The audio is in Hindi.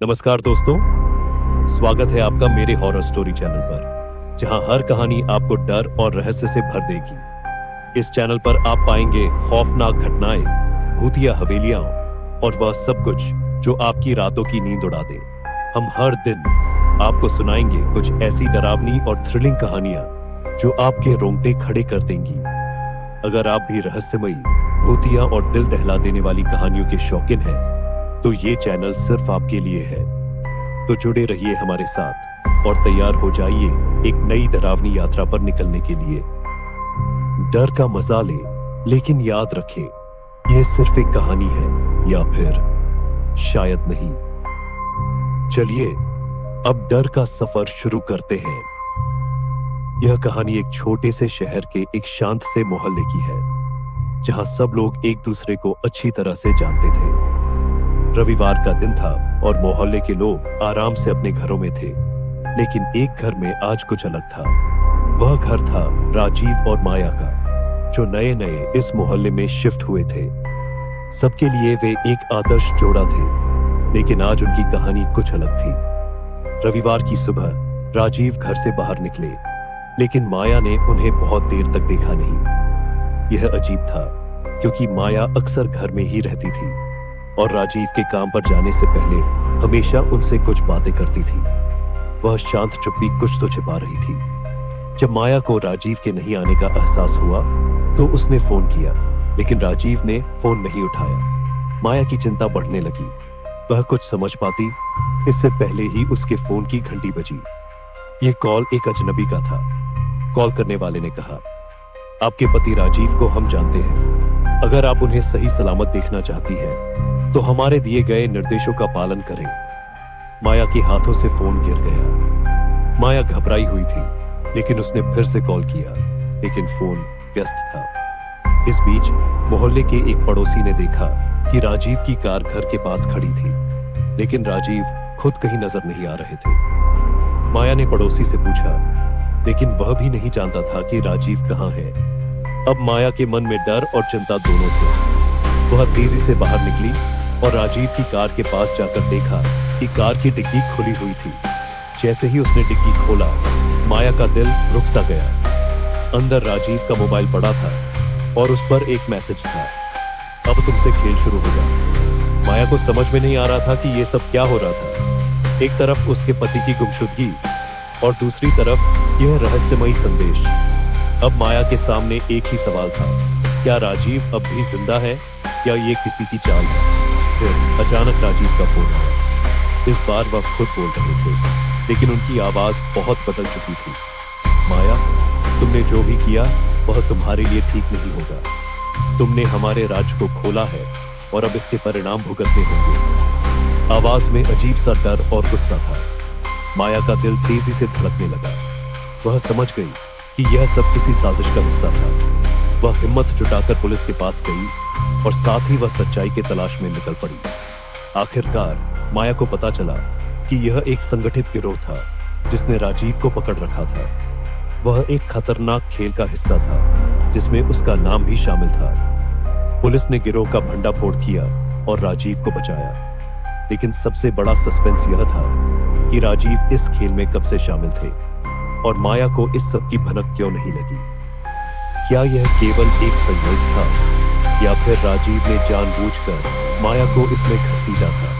नमस्कार दोस्तों, स्वागत है आपका मेरे हॉरर स्टोरी चैनल पर, जहां हर कहानी आपको डर और रहस्य से भर देगी। इस चैनल पर आप पाएंगे खौफनाक घटनाएं, भूतिया हवेलियां और वह सब कुछ जो आपकी रातों की नींद उड़ा दे। हम हर दिन आपको सुनाएंगे कुछ ऐसी डरावनी और थ्रिलिंग कहानियां जो आपके रोंगटे खड़े कर देंगी। अगर आप भी रहस्यमयी, भूतिया और दिल दहला देने वाली कहानियों के शौकीन हैं, तो ये चैनल सिर्फ आपके लिए है। तो जुड़े रहिए हमारे साथ और तैयार हो जाइए एक नई डरावनी यात्रा पर निकलने के लिए। डर का मजा ले, लेकिन याद रखें, यह सिर्फ एक कहानी है या फिर शायद नहीं। चलिए अब डर का सफर शुरू करते हैं। यह कहानी एक छोटे से शहर के एक शांत से मोहल्ले की है, जहां सब लोग एक दूसरे को अच्छी तरह से जानते थे। रविवार का दिन था और मोहल्ले के लोग आराम से अपने घरों में थे, लेकिन एक घर में आज कुछ अलग था। वह घर था राजीव और माया का, जो नए नए इस मोहल्ले में शिफ्ट हुए थे। सबके लिए वे एक आदर्श जोड़ा थे, लेकिन आज उनकी कहानी कुछ अलग थी। रविवार की सुबह राजीव घर से बाहर निकले, लेकिन माया ने उन्हें बहुत देर तक देखा नहीं। यह अजीब था, क्योंकि माया अक्सर घर में ही रहती थी और राजीव के काम पर जाने से पहले हमेशा उनसे कुछ बातें करती थी। वह शांत चुप्पी कुछ तो छिपा रही थी। जब माया को राजीव के नहीं आने का एहसास हुआ, तो उसने फोन किया, लेकिन राजीव ने फोन नहीं उठाया। माया की चिंता बढ़ने लगी। वह कुछ समझ पाती, इससे पहले ही उसके फोन की घंटी बजी। यह कॉल एक अजनबी का था। कॉल करने वाले ने कहा, आपके पति राजीव को हम जानते हैं। अगर आप उन्हें सही सलामत देखना चाहती हैं, तो हमारे दिए गए निर्देशों का पालन करें। माया के हाथों से फोन गिर गया। माया घबराई हुई थी, लेकिन उसने फिर से कॉल किया, लेकिन फोन व्यस्त था। इस बीच मोहल्ले के एक पड़ोसी ने देखा कि राजीव की कार घर के पास खड़ी थी, लेकिन राजीव खुद कहीं नजर नहीं आ रहे थे। माया ने पड़ोसी से पूछा, लेकिन वह भी नहीं जानता था कि राजीव कहाँ है। अब माया के मन में डर और चिंता दोनों थे। वह तेजी से बाहर निकली और राजीव की कार के पास जाकर देखा कि कार की डिग्गी खुली हुई थी। जैसे ही उसने डिग्गी खोला, माया का दिल रुक सा गया। अंदर राजीव का मोबाइल पड़ा था और उस पर एक मैसेज था, अब तुमसे खेल शुरू होगा। माया को समझ में नहीं आ रहा था कि यह सब क्या हो रहा था। एक तरफ उसके पति की गुमशुदगी और दूसरी तरफ यह रहस्यमयी संदेश। अब माया के सामने एक ही सवाल था, क्या राजीव अब भी जिंदा है या ये किसी की चाल है? फिर अचानक राजीव का फोन आया। इस बार वह खुद बोल रहे थे, लेकिन उनकी आवाज बहुत बदल चुकी थी। माया, तुमने जो भी किया वह तुम्हारे लिए ठीक नहीं होगा। तुमने हमारे राज्य को खोला है और अब इसके परिणाम भुगतने होंगे। आवाज में अजीब सा डर और गुस्सा था। माया का दिल तेजी से धड़कने लगा। वह समझ गई कि यह सब किसी साजिश का हिस्सा था। वह हिम्मत जुटाकर पुलिस के पास गई और साथ ही वह सच्चाई के तलाश में निकल पड़ी। आखिरकार माया को पता चला कि यह एक संगठित गिरोह था, जिसने राजीव को पकड़ रखा था। वह एक खतरनाक खेल का हिस्सा था, जिसमें उसका नाम भी शामिल था। पुलिस ने गिरोह का भंडाफोड़ किया और राजीव को बचाया, लेकिन सबसे बड़ा सस्पेंस यह था कि राजीव इस खेल में कब से शामिल थे और माया को इस सब की भनक क्यों नहीं लगी। क्या यह केवल एक संयोग था या फिर राजीव ने जानबूझकर माया को इसमें घसीटा था?